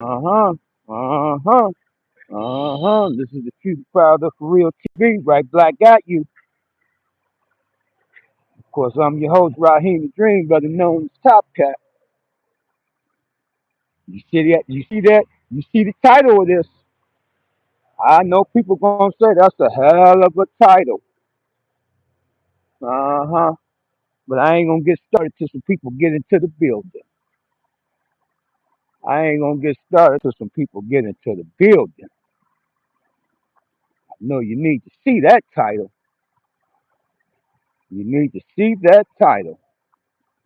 Uh-huh. Uh-huh. Uh-huh. This is the Future Proud of For Real TV. Right, Black got you. Of course, I'm your host, Raheem the Dream, better known as Top Cat. You see that? You see that? You see the title of this. I know people gonna say that's a hell of a title. Uh-huh. But I ain't gonna get started till some people get into the building. I ain't gonna get started till some people get into the building. No, you need to see that title. You need to see that title.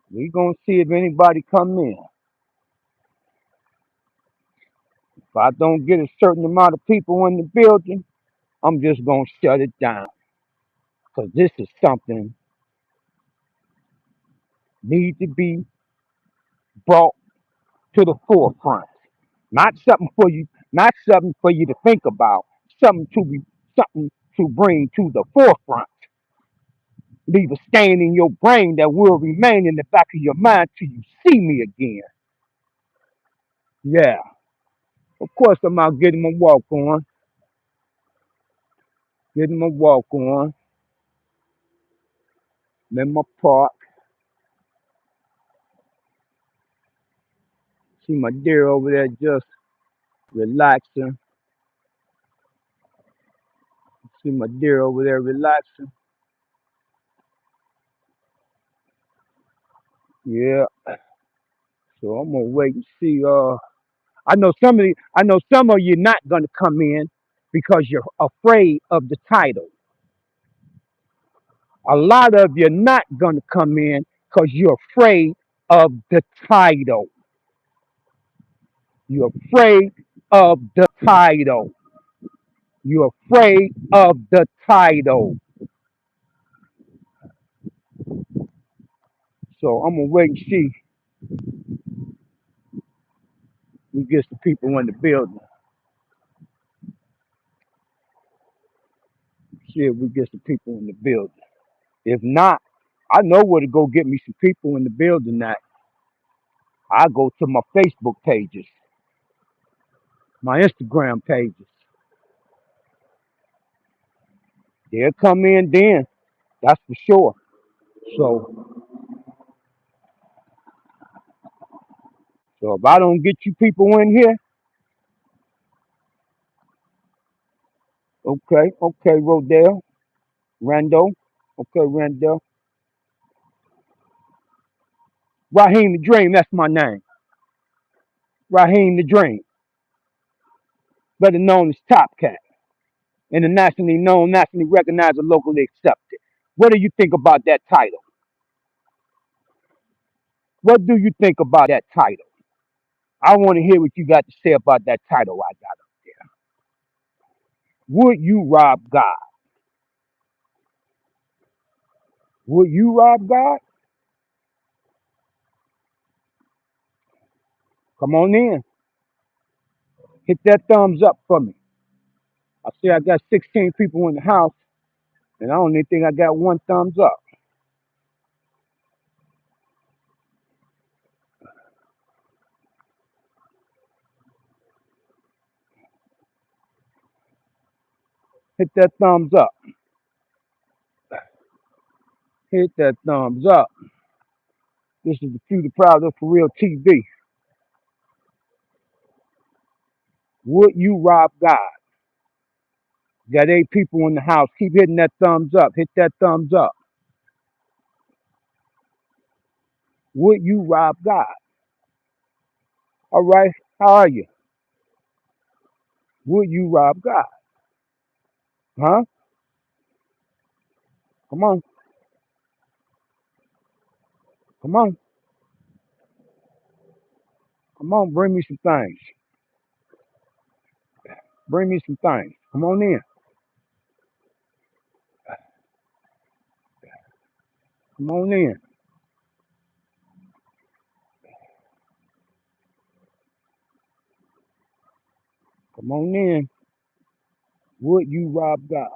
We gonna see if anybody come in. If I don't get a certain amount of people in the building, I'm just gonna shut it down. Cause this is something need to be brought to the forefront. Not something for you, not something for you to think about. Something to bring to the forefront. Leave a stain in your brain that will remain in the back of your mind till you see me again. Yeah. Of course I'm out getting my walk on. Getting my walk on. I'm in my park. See my deer over there just relaxing. See my deer over there relaxing. Yeah. So I'm gonna wait and see. I know some of you not gonna come in because you're afraid of the title. A lot of you not gonna come in because you're afraid of the title. You're afraid of the title. You're afraid of the title. So I'm gonna wait and see. We get some people in the building. See if we get some people in the building. If not, I know where to go get me some people in the building. That I go to my Facebook pages, my Instagram pages. They'll come in then. That's for sure. So, so if I don't get you people in here, okay, okay, Rodell, Rando, okay, Randall, Raheem the Dream. That's my name, Raheem the Dream, better known as Top Cat, internationally known, nationally recognized, and locally accepted. What do you think about that title? What do you think about that title? I want to hear what you got to say about that title I got up there. Would you rob God? Would you rob God? Come on in. Hit that thumbs up for me. I see I got 16 people in the house, and I only think I got one thumbs up. Hit that thumbs up. Hit that thumbs up. This is the Future Proud of For Real TV. Would you rob God? Got 8 people in the house. Keep hitting that thumbs up. Hit that thumbs up. Would you rob God? All right. How are you? Would you rob God? Huh? Come on. Come on. Come on. Bring me some things. Bring me some things. Come on in. Come on in. Come on in. Would you rob God?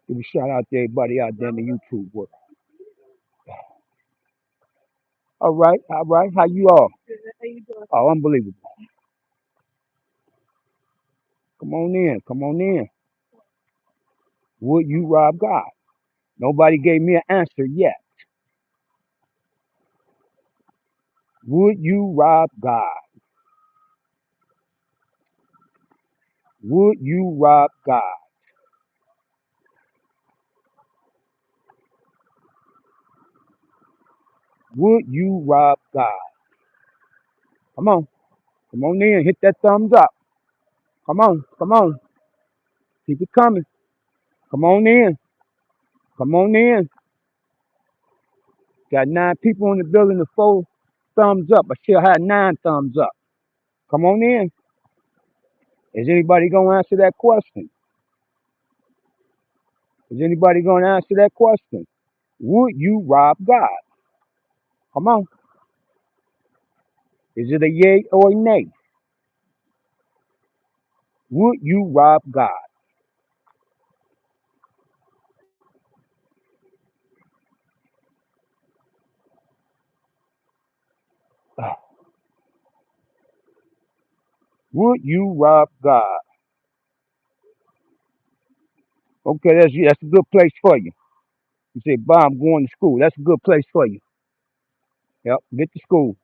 Give a shout out to everybody out there in the YouTube world. All right. How you all? Oh, unbelievable. Come on in. Come on in. Would you rob God? Nobody gave me an answer yet. Would you rob God? Would you rob God? Would you rob God? Come on. Come on in. Hit that thumbs up. Come on. Come on. Keep it coming. Come on in. Come on in. Got 9 people in the building to 4 thumbs up. I still had 9 thumbs up. Come on in. Is anybody going to answer that question? Is anybody going to answer that question? Would you rob God? Come on. Is it a yay or a nay? Would you rob God? Would you rob God? Okay, that's a good place for you. You say, Bob, I'm going to school. That's a good place for you. Yep. Get to school.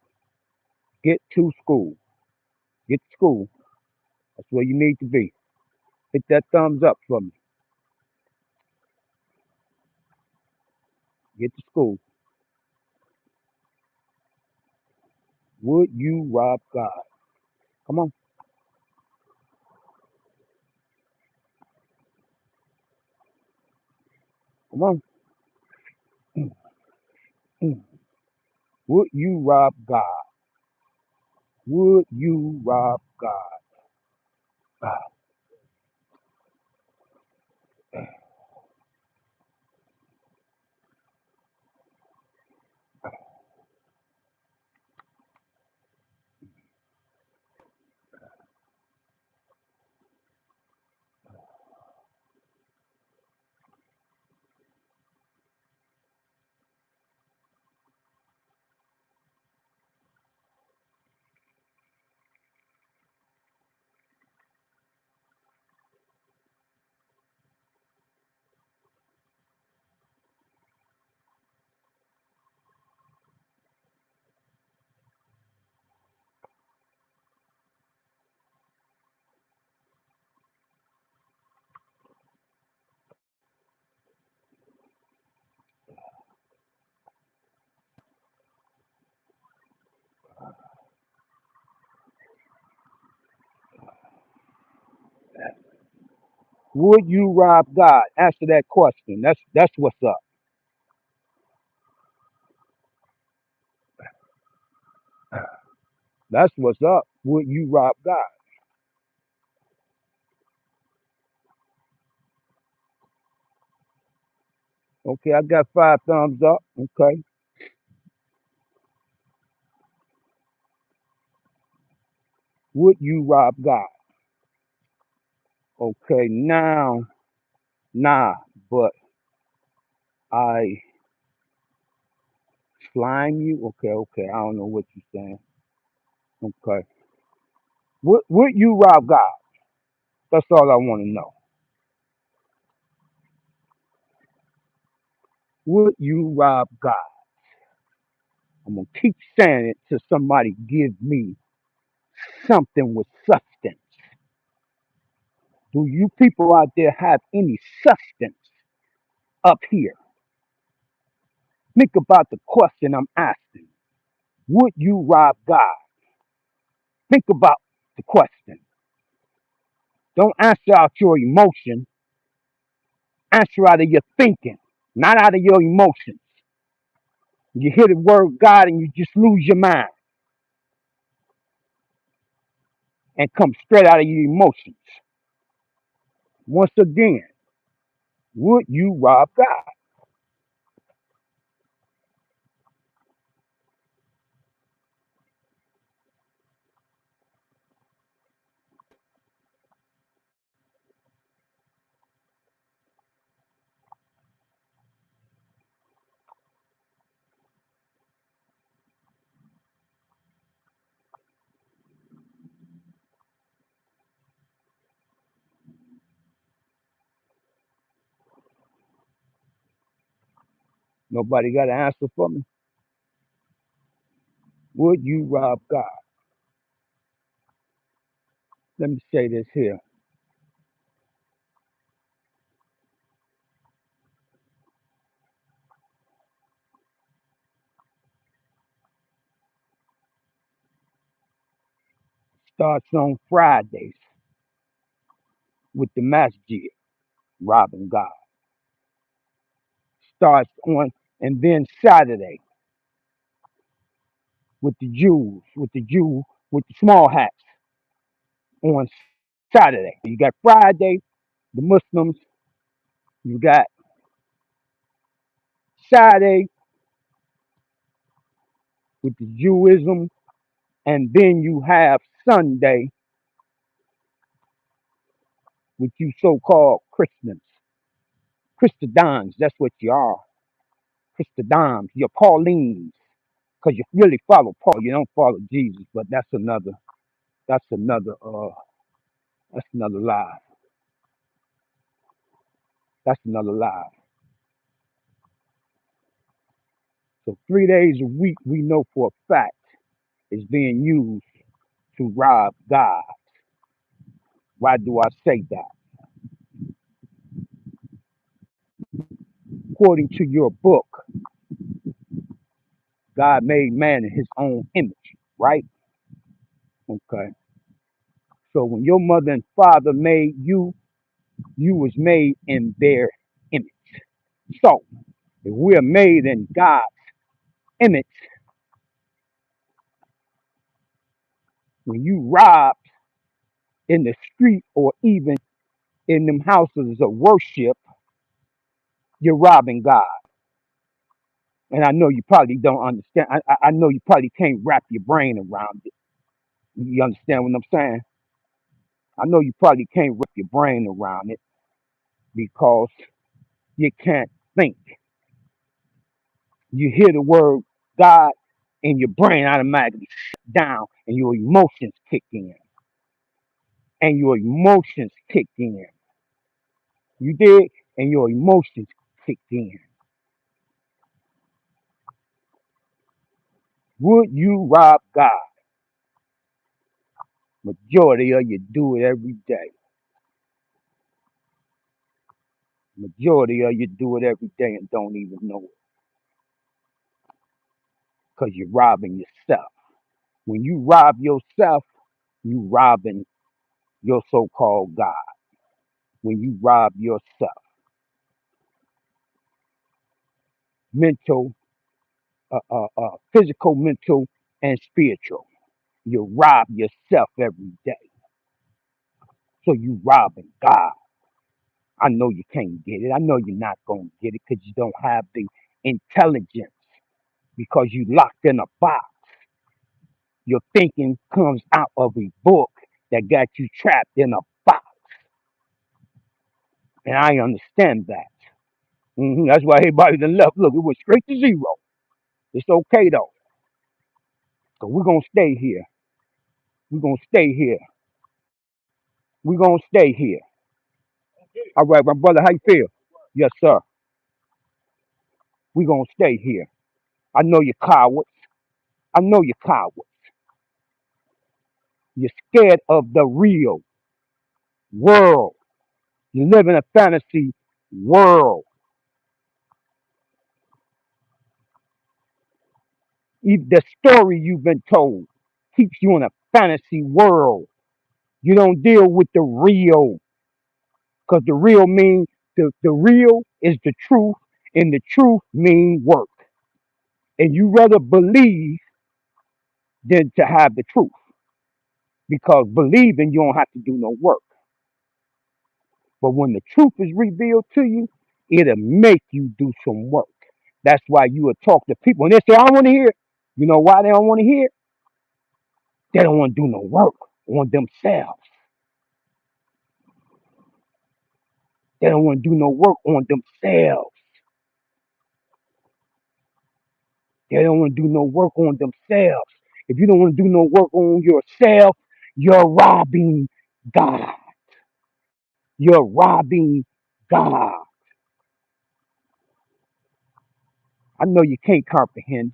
Get to school. Get to school. That's where you need to be. Hit that thumbs up for me. Get to school. Would you rob God? Come on. Come on. Would you rob God? Would you rob God? Would you rob God? Answer that question. That's what's up. That's what's up. Would you rob God? Okay, I got 5 thumbs up. Okay. Would you rob God? Okay, now, nah, but I slime you. Okay, okay. I don't know what you're saying. Okay. Would you rob God? That's all I want to know. Would you rob God? I'm gonna keep saying it till somebody give me something with substance. Do you people out there have any substance up here? Think about the question I'm asking. Would you rob God? Think about the question. Don't answer out your emotion. Answer out of your thinking, not out of your emotions. You hear the word God and you just lose your mind and come straight out of your emotions. Once again, would you rob God? Nobody got an answer for me. Would you rob God? Let me say this here. Starts on Fridays with the masjid, robbing God. Starts on, and then Saturday with the Jews, with the small hats on Saturday. You got Friday, the Muslims. You got Saturday with the Jewism, and then you have Sunday with you so-called Christians, Christodons. That's what you are, Christodons. You're Paulines, because you really follow Paul. You don't follow Jesus, but that's another, that's another lie. That's another lie. So 3 days a week, we know for a fact, is being used to rob God. Why do I say that? According to your book, God made man in his own image, right? Okay. So when your mother and father made you, you was made in their image. So if we're made in God's image, when you rob in the street or even in them houses of worship, you're robbing God. And I know you probably don't understand. I know you probably can't wrap your brain around it. You understand what I'm saying? I know you probably can't wrap your brain around it because you can't think. You hear the word God and your brain automatically shut down and your emotions kick in. And your emotions kick in. You did? And your emotions kicked in. Would you rob God? Majority of you do it every day. Majority of you do it every day and don't even know it because you're robbing yourself. When you rob yourself, you robbing your so-called God. When you rob yourself, mental, physical, mental, and spiritual, you rob yourself every day. So you robbing God. I know you can't get it. I know you're not gonna get it because you don't have the intelligence. Because you locked in a box. Your thinking comes out of a book that got you trapped in a box. And I understand that. That's why everybody done left. Look, it went straight to zero. It's okay though. Cause we're gonna stay here. We're gonna stay here. We're gonna stay here. All right, my brother, how you feel? Yes, sir. We're gonna stay here. I know you're cowards. I know you're cowards. You're scared of the real world. You live in a fantasy world. The story you've been told keeps you in a fantasy world. You don't deal with the real, because the real means the real is the truth, and the truth means work. And you rather believe than to have the truth, because believing you don't have to do no work. But when the truth is revealed to you, it'll make you do some work. That's why you will talk to people and they say, I don't want to hear it. You know why they don't want to hear it? They don't want to do no work on themselves. They don't want to do no work on themselves. They don't want to do no work on themselves. If you don't want to do no work on yourself, you're robbing God. You're robbing God. I know you can't comprehend.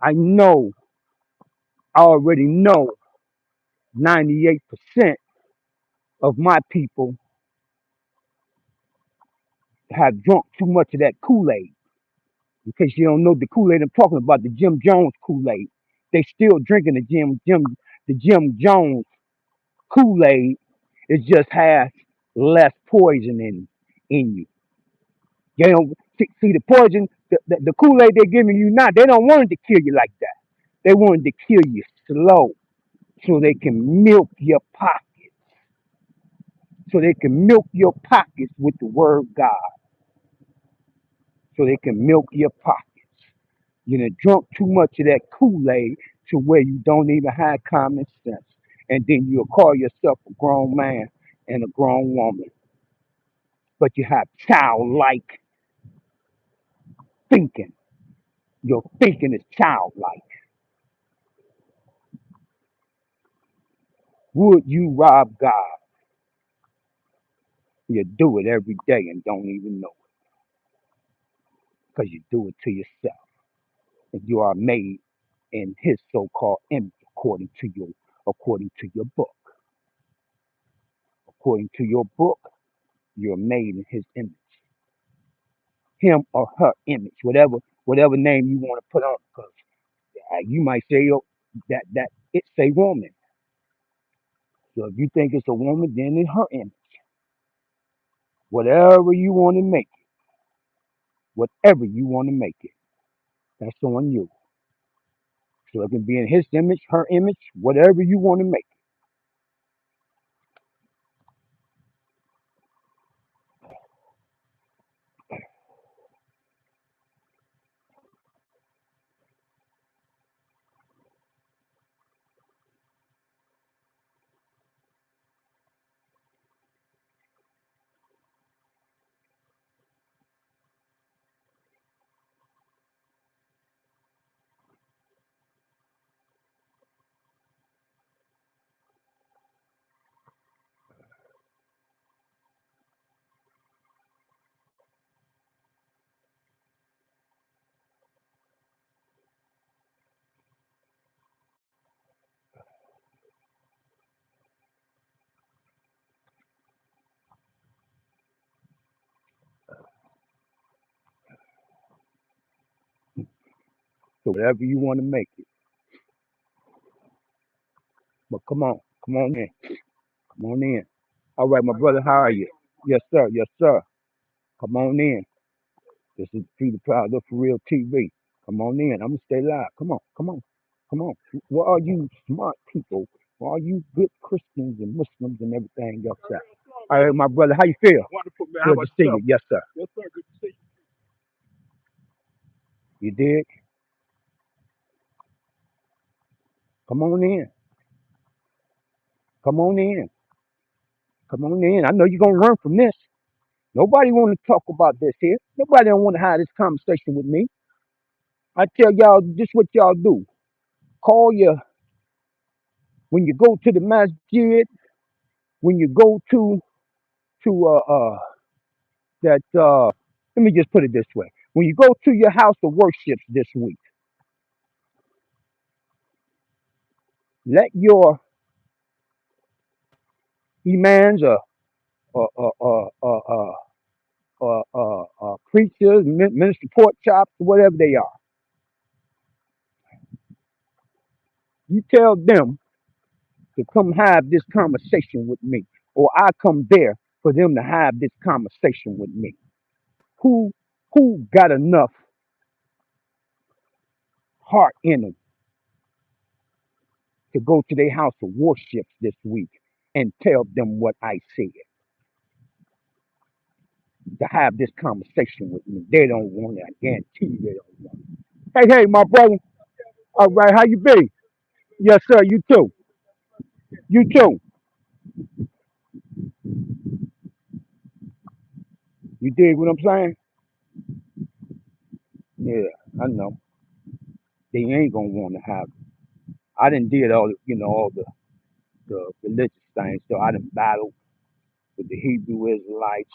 I know, I already know 98% of my people have drunk too much of that Kool-Aid. In case you don't know the Kool-Aid I'm talking about, the Jim Jones Kool-Aid. They still drinking the Jim Jones Kool-Aid. It just has less poison in you. You know, see the poison, the Kool-Aid they're giving you now, they don't want it to kill you like that. They want it to kill you slow so they can milk your pocket. So they can milk your pockets with the word of God. So they can milk your pockets. You done drunk too much of that Kool-Aid to where you don't even have common sense. And then you'll call yourself a grown man and a grown woman. But you have childlike thinking. Your thinking is childlike. Would you rob God? You do it every day and don't even know it because you do it to yourself. And you are made in his so-called image according to your book. According to your book, you're made in his image. Him or her image, whatever name you want to put on it. Because you might say, oh, that it's a woman. So if you think it's a woman, then it's her image. Whatever you want to make it, whatever you want to make it, that's on you. So it can be in his image, her image, whatever you want to make it. So whatever you want to make it. But come on in, come on in. All right, my brother, how are you? Yes, sir, yes, sir. Come on in. This is Peter Proud, Look for Real TV. Come on in. I'm gonna stay live. Come on, come on, come on. Where are you smart people? Where are you good Christians and Muslims and everything else at? All right, my brother, how you feel? Wonderful, man. How good to see you. Yes, sir. Yes, sir. Good to see you. You did? Come on in. Come on in. Come on in. I know you're gonna run from this. Nobody want to talk about this here. Nobody don't want to have this conversation with me. I tell y'all just what y'all do. Call your when you go to the masjid, when you go to that let me just put it this way. When you go to your house of worship this week, let your imams preachers, minister pork chops, whatever they are, you tell them to come have this conversation with me, or I come there for them to have this conversation with me. Who who got enough heart in them to go to their house of worship this week and tell them what I said, to have this conversation with me? They don't want it. I guarantee you they don't want it. Hey, hey, my brother. All right, how you be? Yes, sir. You too. You too. You dig what I'm saying? Yeah, I know. They ain't gonna want to have it. I done did all the religious things. So I done battled with the Hebrew Israelites.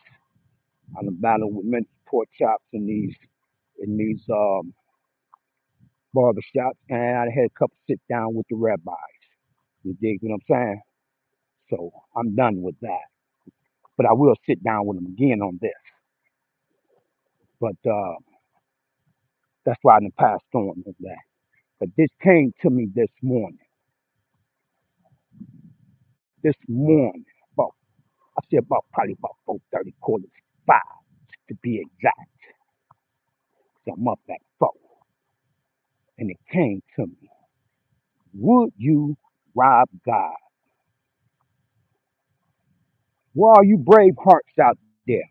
I done battled with pork chops in these barber shops, and I had a couple sit down with the rabbis. You dig what I'm saying? So I'm done with that. But I will sit down with them again on this. But that's why I done passed on with that. But this came to me this morning. This morning, about I said about probably about 4:30, quarter to 5 to be exact. So I'm up at 4, and it came to me. Would you rob God? Where are you brave hearts out there?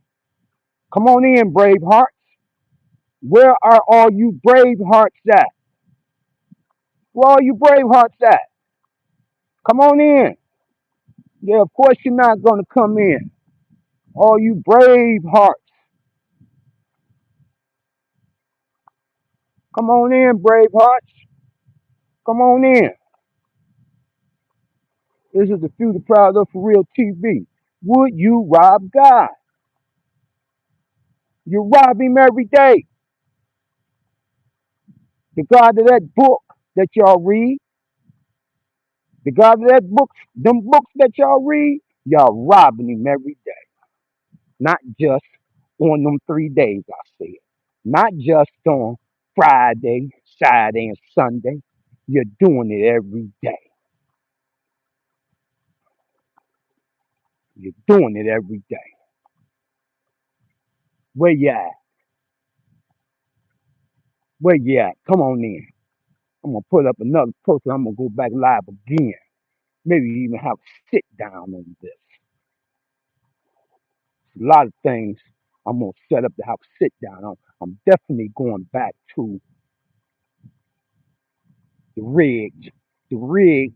Come on in, brave hearts. Where are all you brave hearts at? Where are you brave hearts at? Come on in. Yeah, of course you're not gonna come in. All you brave hearts, come on in, brave hearts. Come on in. This is the Future Proud of For Real TV. Would you rob God? You rob him every day. The God of that book that y'all read, the God of that book, them books that y'all read, y'all robbing him every day. Not just on them 3 days I said. Not just on Friday, Saturday, and Sunday. You're doing it every day. You're doing it every day. Where you at? Where you at? Come on in. I'm gonna put up another post and I'm gonna go back live again. Maybe even have a sit down on this. A lot of things I'm gonna set up to have a sit down on. I'm definitely going back to the rigged, the rigged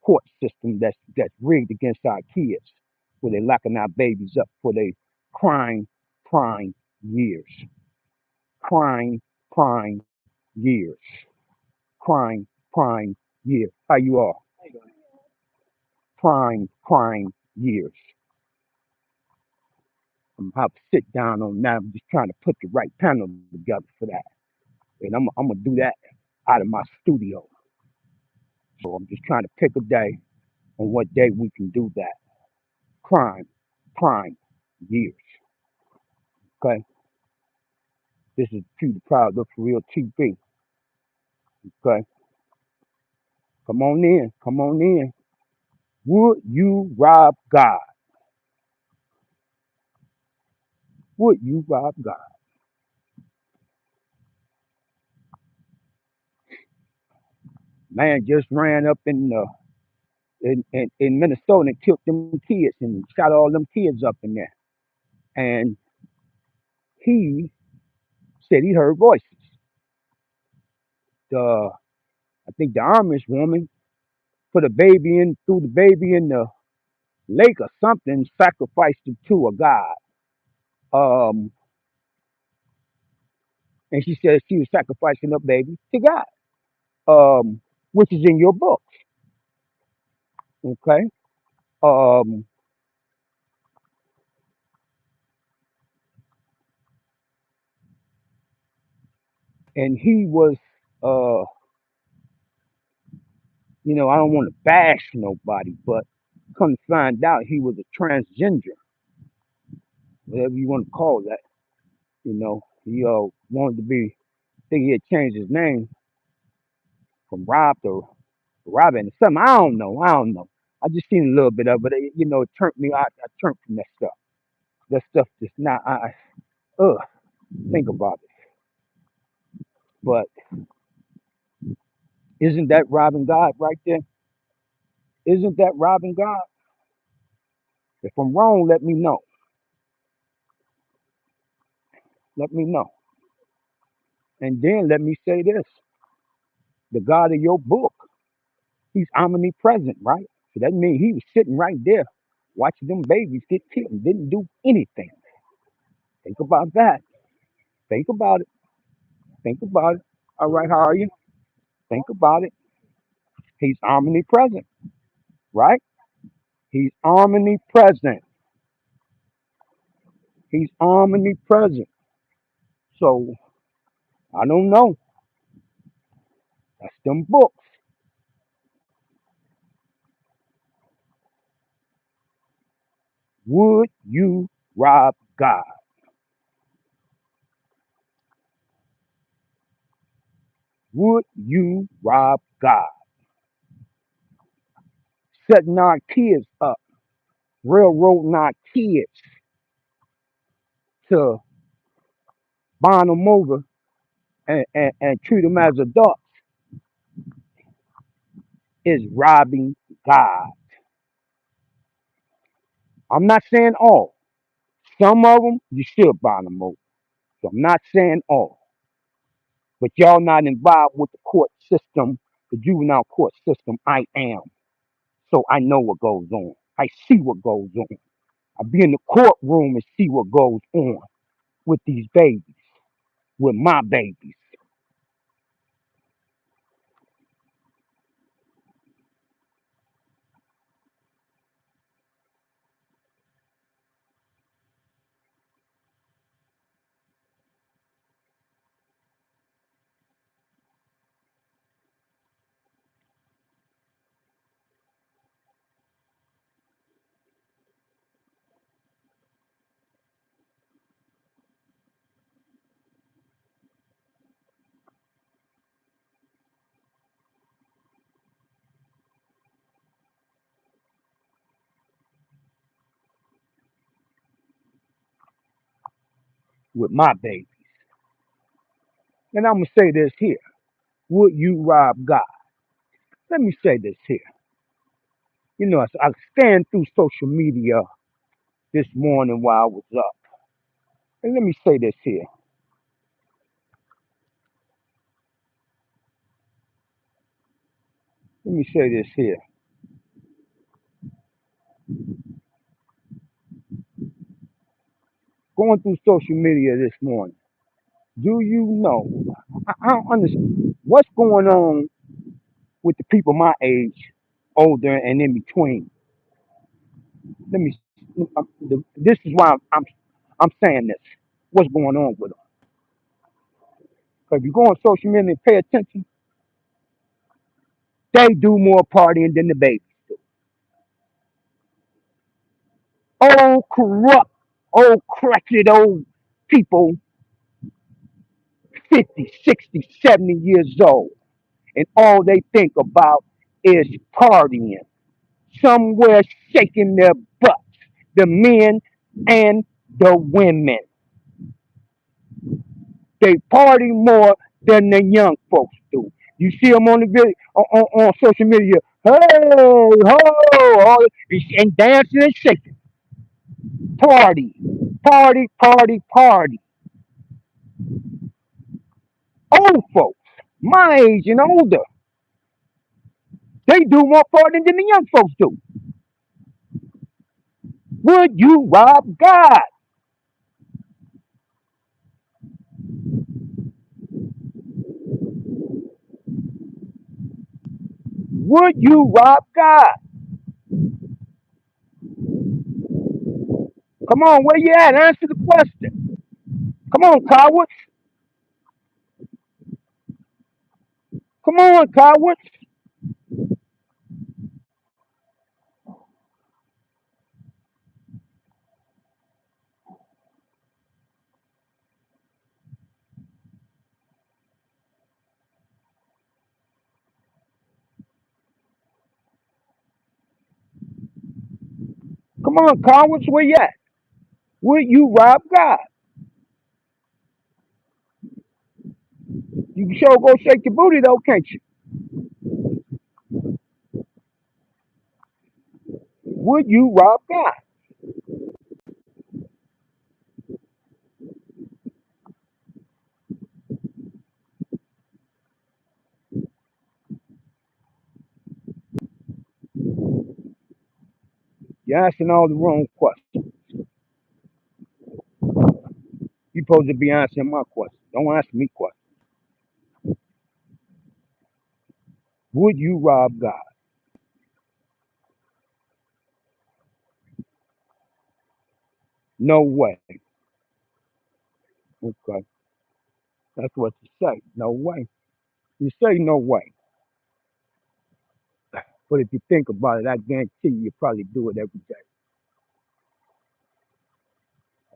court system that's rigged against our kids, where they locking our babies up for their crime prime years. Crime prime years. Crime prime years. How you all? Prime years. I'm gonna have to sit down on that. I'm just trying to put the right panel together for that. And I'm gonna do that out of my studio. So I'm just trying to pick a day on what day we can do that. Crime prime years. Okay? This is Peter Proud Look For Real TV. Okay? Come on in. Come on in. Would you rob God? Would you rob God? Man just ran up in Minnesota and killed them kids and shot all them kids up in there. And he said he heard voices. The I think the Amish woman put a baby in, threw the baby in the lake or something, sacrificed it to a god. Um, and she said she was sacrificing her baby to God, which is in your book. Okay. Um, and he was, uh, I don't want to bash nobody, but come to find out he was a transgender, whatever you want to call that. He wanted to be. I think he had changed his name from Rob to Robin. Something I don't know. I don't know. I just seen a little bit of it. It turned me. I turned from that stuff. That stuff just not. Ugh. Think about it. But isn't that robbing God right there? Isn't that robbing God? If I'm wrong, let me know. Let me know. And then let me say this: the God of your book, He's omnipresent, right? So that means He was sitting right there, watching them babies get killed and didn't do anything. Think about that. Think about it. Think about it. All right, how are you? Think about it. He's omnipresent, right? He's omnipresent. He's omnipresent. So I don't know. That's them books. Would you rob God? Would you rob God? Setting our kids up, railroading our kids to bond them over and treat them as adults is robbing God. I'm not saying all. Some of them, you should bond them over. So I'm not saying all. But y'all not involved with the court system, the juvenile court system. I am. So I know what goes on. I see what goes on. I be in the courtroom and see what goes on with these babies, with my babies, with my babies. And I'm gonna say this here. Would you rob God? Let me say this here. You know, as I scanned through social media this morning while I was up. And let me say this here. Let me say this here. Going through social media this morning. Do you know? I don't understand what's going on with the people my age, older, and in between. Let me. This is why I'm saying this. What's going on with them? Because if you go on social media and pay attention, they do more partying than the babies do. Old corrupt, old cratchit old people, 50, 60, 70 years old, and all they think about is partying somewhere shaking their butts, the men and the women. They party more than the young folks do. You see them on the video, on social media, hey, ho, and dancing and shaking. Party, party, party, party. Old folks, my age and older, they do more partying than the young folks do. Would you rob God? Would you rob God? Come on, where you at? Answer the question. Come on, cowards. Come on, cowards. Come on, cowards, where you at? Would you rob God? You can sure go shake your booty though, can't you? Would you rob God? You're asking all the wrong questions. You're supposed to be answering my question. Don't ask me questions. Would you rob God? No way. Okay. That's what you say. No way. You say no way. But if you think about it, I guarantee you probably do it every day.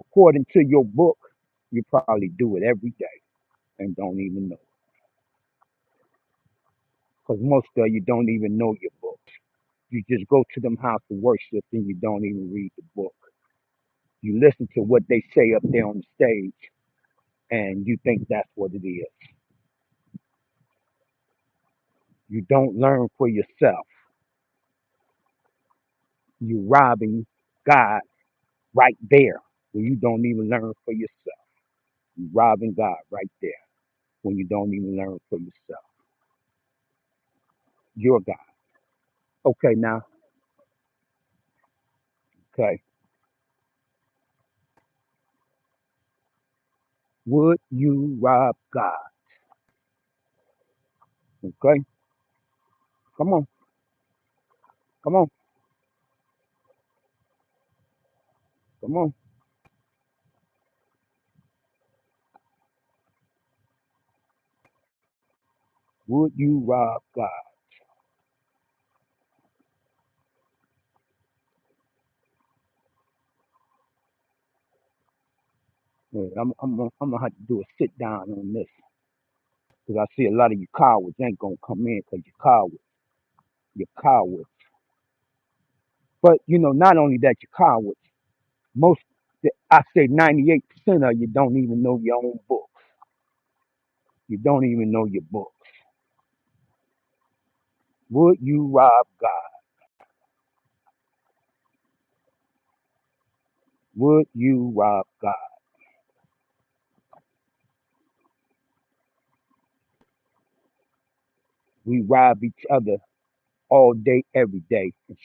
According to your book, you probably do it every day and don't even know. Because most of you don't even know your book. You just go to them house of worship and you don't even read the book. You listen to what they say up there on the stage and you think that's what it is. You don't learn for yourself. You robbing God right there when you don't even learn for yourself. You robbing God right there when you don't even learn for yourself. You're God. Okay, now, okay. Would you rob God? Okay, come on, come on, come on. Would you rob God? Yeah, I'm gonna have to do a sit down on this because I see a lot of you cowards ain't gonna come in because you're cowards. You're cowards. But you know, not only that, you're cowards. Most, I say, 98% of you don't even know your own book. You don't even know your book. Would you rob God? Would you rob God? We rob each other all day, every day, in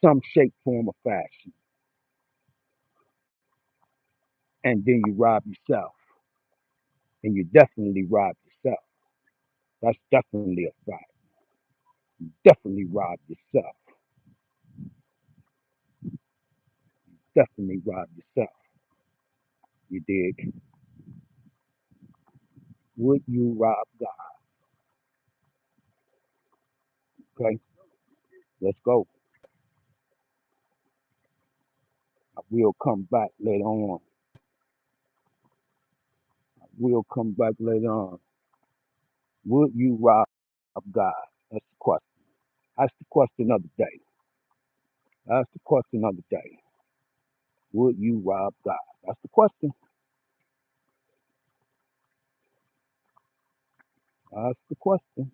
some shape, form, or fashion. And then you rob yourself. And you definitely rob yourself. That's definitely a fact. Definitely rob yourself. Definitely rob yourself. You dig? Would you rob God? Okay, let's go. We'll come back later on. We'll come back later on. Would you rob God? That's the question. That's the question of the day. That's the question of the day. Would you rob God? That's the question. That's the question.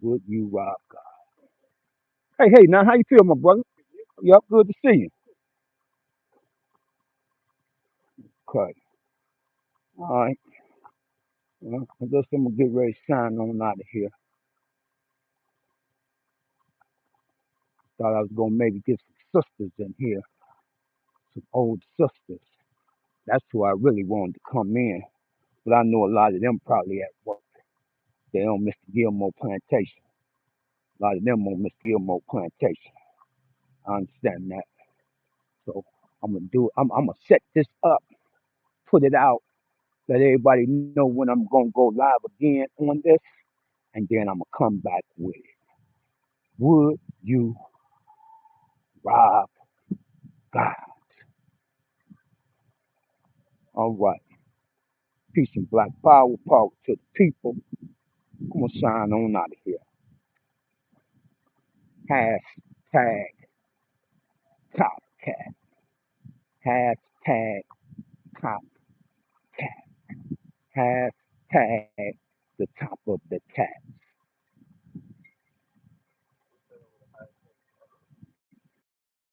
Would you rob God? Hey, hey, now how you feel, my brother? Yep, good to see you. Okay. All right. Well, I guess I'm gonna get ready to sign on out of here. Thought I was gonna maybe get some sisters in here, some old sisters. That's who I really wanted to come in. But I know a lot of them probably at work. They on Mr. Gilmore Plantation. A lot of them on Mr. Gilmore Plantation. I understand that. So I'm gonna do. I'm gonna set this up, put it out, let everybody know when I'm gonna go live again on this, and then I'm gonna come back with it. Would you rob God? All right. Peace and black power, power to the people. I'm gonna sign on out of here. Hashtag copcat. Hashtag copcat. Hashtag the top of the cat.